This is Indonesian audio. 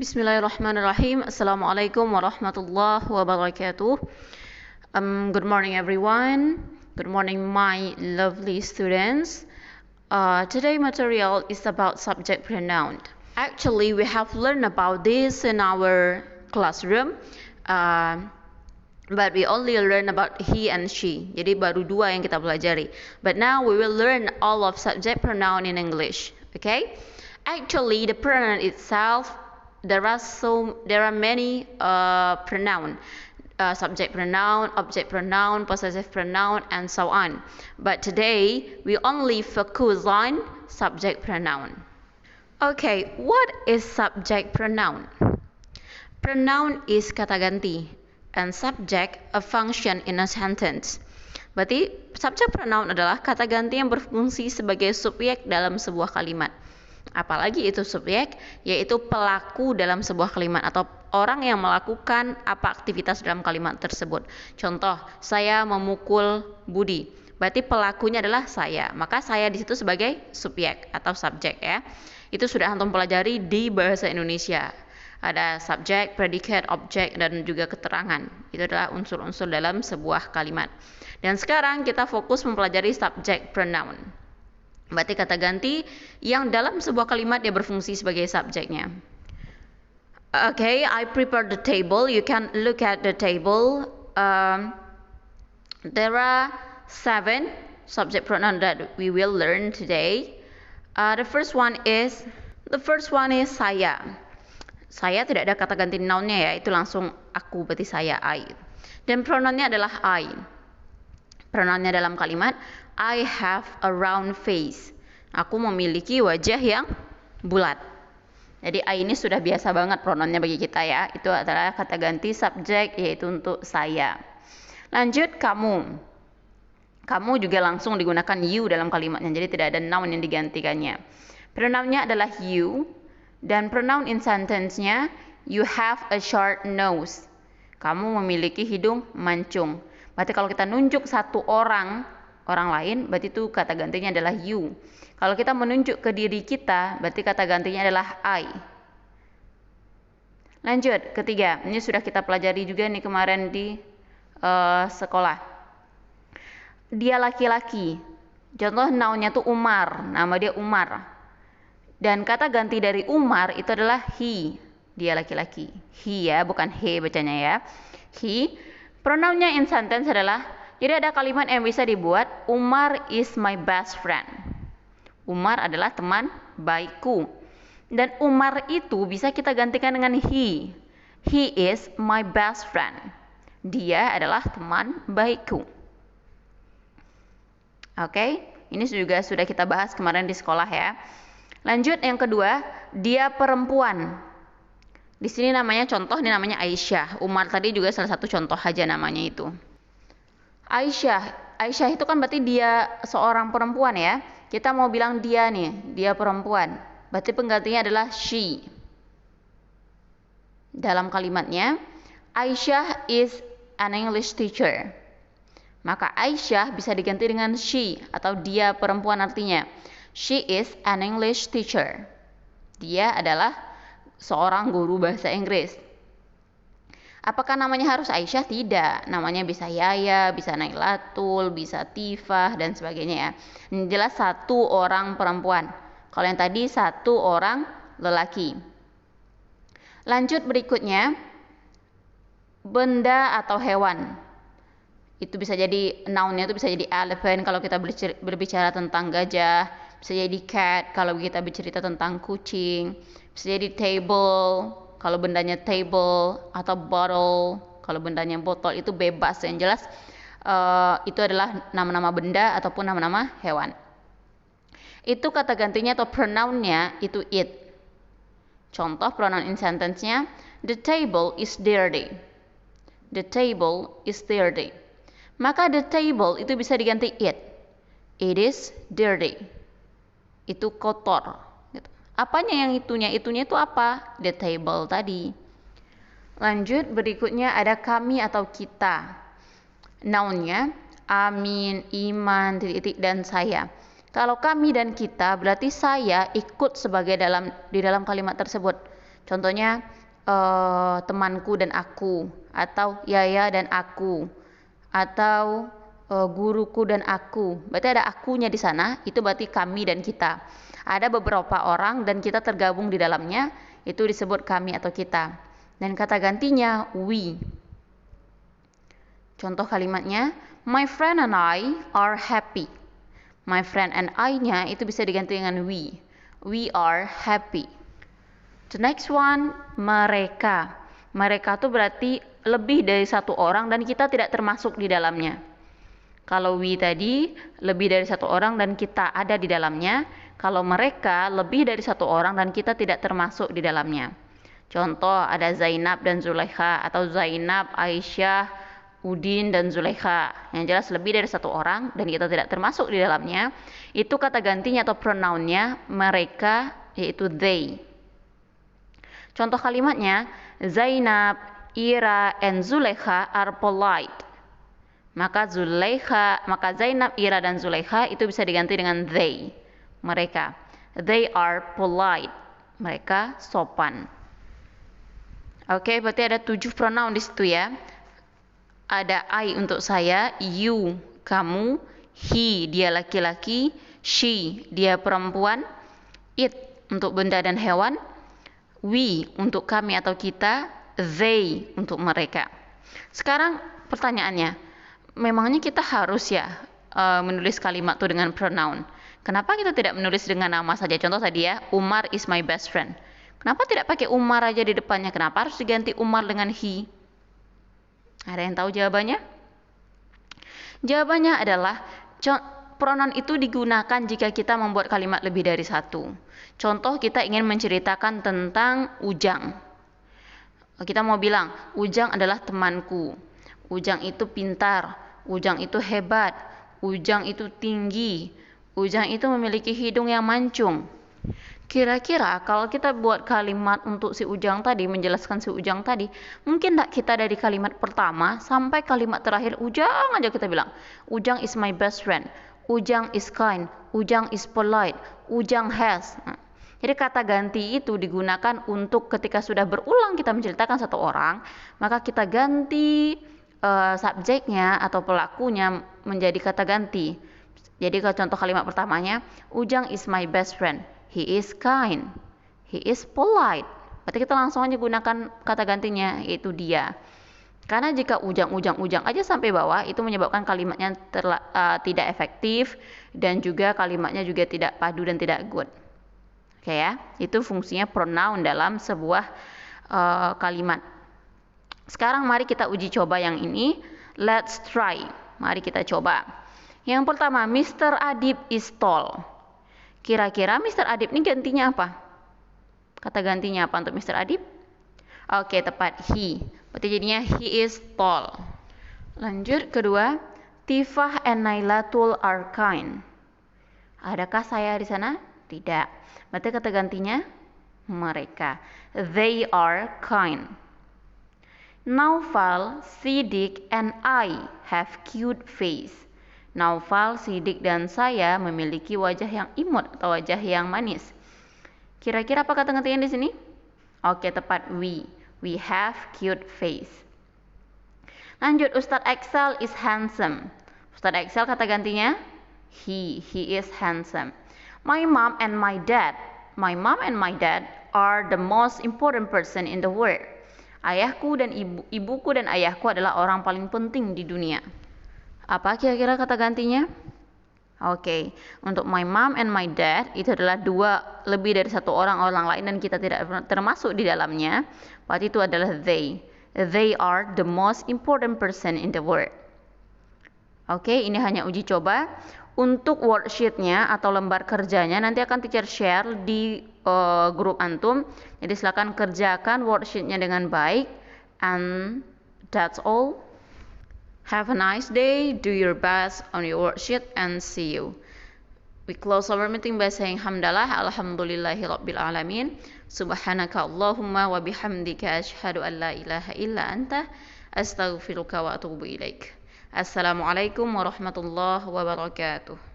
Bismillahirrahmanirrahim. Assalamualaikum warahmatullahi wabarakatuh. Good morning, everyone. Good morning, my lovely students. Today material is about subject pronoun. Actually, we have learned about this in our classroom, but we only learn about he and she. Jadi baru dua yang kita pelajari. But now we will learn all of subject pronoun in English. Okay? Actually, the pronoun itself, there are many pronoun. Subject pronoun, object pronoun, possessive pronoun, and so on. But today, we only focus on subject pronoun. Okay, what is subject pronoun? Pronoun is kata ganti, and subject a function in a sentence. Berarti subject pronoun adalah kata ganti yang berfungsi sebagai subjek dalam sebuah kalimat. Apalagi itu subjek, yaitu pelaku dalam sebuah kalimat atau orang yang melakukan apa aktivitas dalam kalimat tersebut. Contoh, saya memukul Budi. Berarti pelakunya adalah saya. Maka saya di situ sebagai subjek atau subjek ya. Itu sudah antum pelajari di bahasa Indonesia. Ada subjek, predikat, objek, dan juga keterangan. Itu adalah unsur-unsur dalam sebuah kalimat. Dan sekarang kita fokus mempelajari subject pronoun. Berarti kata ganti yang dalam sebuah kalimat dia berfungsi sebagai subjeknya. Okay, I prepared the table. You can look at the table. There are 7 subject pronoun that we will learn today. The first one is saya. Saya tidak ada kata ganti nounnya ya, itu langsung aku, berarti saya, I. Dan pronounnya adalah I. Pronounnya dalam kalimat, I have a round face. Aku memiliki wajah yang bulat. Jadi I ini sudah biasa banget pronounnya bagi kita ya. Itu adalah kata ganti subjek, yaitu untuk saya. Lanjut, kamu. Kamu juga langsung digunakan you dalam kalimatnya. Jadi tidak ada noun yang digantikannya. Pronounnya adalah you. Dan pronoun in sentence-nya, you have a short nose. Kamu memiliki hidung mancung. Berarti kalau kita nunjuk satu orang lain, berarti itu kata gantinya adalah you. Kalau kita menunjuk ke diri kita, berarti kata gantinya adalah I. Lanjut, ketiga. Ini sudah kita pelajari juga nih kemarin di sekolah. Dia laki-laki. Contoh noun-nya tuh Umar. Nama dia Umar. Dan kata ganti dari Umar itu adalah he. Dia laki-laki. He ya, bukan he bacanya ya. He. Pronounnya in sentence adalah, jadi ada kalimat yang bisa dibuat, Umar is my best friend. Umar adalah teman baikku. Dan Umar itu bisa kita gantikan dengan he. He is my best friend. Dia adalah teman baikku. Oke, ini juga sudah kita bahas kemarin di sekolah ya. Lanjut yang kedua, dia perempuan. Di sini namanya contoh, ini namanya Aisyah. Umar tadi juga salah satu contoh aja namanya itu. Aisyah itu kan berarti dia seorang perempuan ya. Kita mau bilang dia nih, dia perempuan. Berarti penggantinya adalah she. Dalam kalimatnya, Aisyah is an English teacher. Maka Aisyah bisa diganti dengan she atau dia perempuan artinya. She is an English teacher. Dia adalah seorang guru bahasa Inggris. Apakah namanya harus Aisyah? Tidak. Namanya bisa Yaya, bisa Nailatul, bisa Tifah, dan sebagainya ya. Ini jelas satu orang perempuan. Kalau yang tadi satu orang lelaki. Lanjut berikutnya, benda atau hewan. Itu bisa jadi, noun-nya itu bisa jadi elephant kalau kita berbicara tentang gajah. Bisa jadi cat kalau kita bercerita tentang kucing. Bisa jadi table kalau bendanya table, atau bottle kalau bendanya botol. Itu bebas, yang jelas itu adalah nama-nama benda ataupun nama-nama hewan. Itu kata gantinya atau pronounnya itu it. Contoh pronoun in sentence-nya, the table is dirty. The table is dirty. Maka the table itu bisa diganti it. It is dirty. Itu kotor. Apanya yang itunya? Itunya itu apa? The table tadi. Lanjut berikutnya ada kami atau kita. Noun-nya Amin, Iman, titik-titik, dan saya. Kalau kami dan kita berarti saya ikut sebagai di dalam kalimat tersebut. Contohnya temanku dan aku, atau Yaya dan aku, atau guruku dan aku. Berarti ada akunya di sana, itu berarti kami dan kita. Ada beberapa orang dan kita tergabung di dalamnya, itu disebut kami atau kita. Dan kata gantinya we. Contoh kalimatnya, my friend and I are happy. My friend and I-nya itu bisa diganti dengan we. We are happy. The next one, mereka. Mereka itu berarti lebih dari satu orang dan kita tidak termasuk di dalamnya. Kalau we tadi lebih dari satu orang dan kita ada di dalamnya. Kalau mereka lebih dari satu orang dan kita tidak termasuk di dalamnya. Contoh ada Zainab dan Zulaikha, atau Zainab, Aisyah, Udin dan Zulaikha. Yang jelas lebih dari satu orang dan kita tidak termasuk di dalamnya. Itu kata gantinya atau pronounnya mereka, yaitu they. Contoh kalimatnya, Zainab, Ira, and Zulaikha are polite. Maka Zainab, Ira, dan Zulaikha itu bisa diganti dengan they. Mereka. They are polite. Mereka sopan. Oke, berarti ada 7 pronoun di situ ya. Ada I untuk saya, you kamu, he dia laki-laki, she dia perempuan, it untuk benda dan hewan, we untuk kami atau kita, they untuk mereka. Sekarang pertanyaannya, memangnya kita harus ya menulis kalimat itu dengan pronoun? Kenapa kita tidak menulis dengan nama saja? Contoh tadi ya, Umar is my best friend. Kenapa tidak pakai Umar aja di depannya? Kenapa harus diganti Umar dengan he? Ada yang tahu jawabannya? Jawabannya adalah pronoun itu digunakan jika kita membuat kalimat lebih dari satu. Contoh kita ingin menceritakan tentang Ujang. Kita mau bilang, Ujang adalah temanku. Ujang itu pintar. Ujang itu hebat. Ujang itu tinggi. Ujang itu memiliki hidung yang mancung. Kira-kira kalau kita buat kalimat untuk si Ujang tadi, menjelaskan si Ujang tadi, mungkin tak kita dari kalimat pertama sampai kalimat terakhir Ujang aja kita bilang, Ujang is my best friend, Ujang is kind, Ujang is polite, Ujang has. Jadi kata ganti itu digunakan untuk ketika sudah berulang kita menceritakan satu orang, maka kita ganti subjeknya atau pelakunya menjadi kata ganti. Jadi kalau contoh kalimat pertamanya, Ujang is my best friend. He is kind. He is polite. Berarti kita langsung aja gunakan kata gantinya, yaitu dia. Karena jika ujang aja sampai bawah, itu menyebabkan kalimatnya tidak efektif dan juga kalimatnya juga tidak padu dan tidak good. Oke ya, itu fungsinya pronoun dalam sebuah kalimat. Sekarang mari kita uji coba yang ini. Let's try. Mari kita coba. Yang pertama, Mr. Adib is tall. Kira-kira Mr. Adib ini gantinya apa? Kata gantinya apa untuk Mr. Adib? Oke, tepat, he. Berarti jadinya he is tall. Lanjut, kedua, Tifah and Nailatul are kind. Adakah saya di sana? Tidak. Berarti kata gantinya mereka. They are kind. Naufal, Siddiq, and I have cute face. Naufal, Siddiq, dan saya memiliki wajah yang imut atau wajah yang manis. Kira-kira apa kata gantinya di sini? Oke, tepat, we. We have cute face. Lanjut, Ustadz Excel is handsome. Ustadz Excel kata gantinya he. He is handsome. My mom and my dad are the most important person in the world. Ayahku dan ibuku dan ayahku adalah orang paling penting di dunia. Apa kira-kira kata gantinya? Oke, untuk my mom and my dad itu adalah lebih dari satu orang lain dan kita tidak termasuk di dalamnya. Berarti itu adalah they. They are the most important person in the world. Oke, ini hanya uji coba. Untuk worksheetnya atau lembar kerjanya nanti akan teacher share di grup antum. Jadi silakan kerjakan worksheetnya dengan baik. And that's all. Have a nice day, do your best on your worksheet, and see you. We close our meeting by saying hamdalah, alhamdulillahi rabbil alamin, subhanaka Allahumma wa bihamdika ashhadu an la ilaha illa anta, astaghfiruka wa atubu ilaik. Assalamualaikum warahmatullahi wabarakatuh.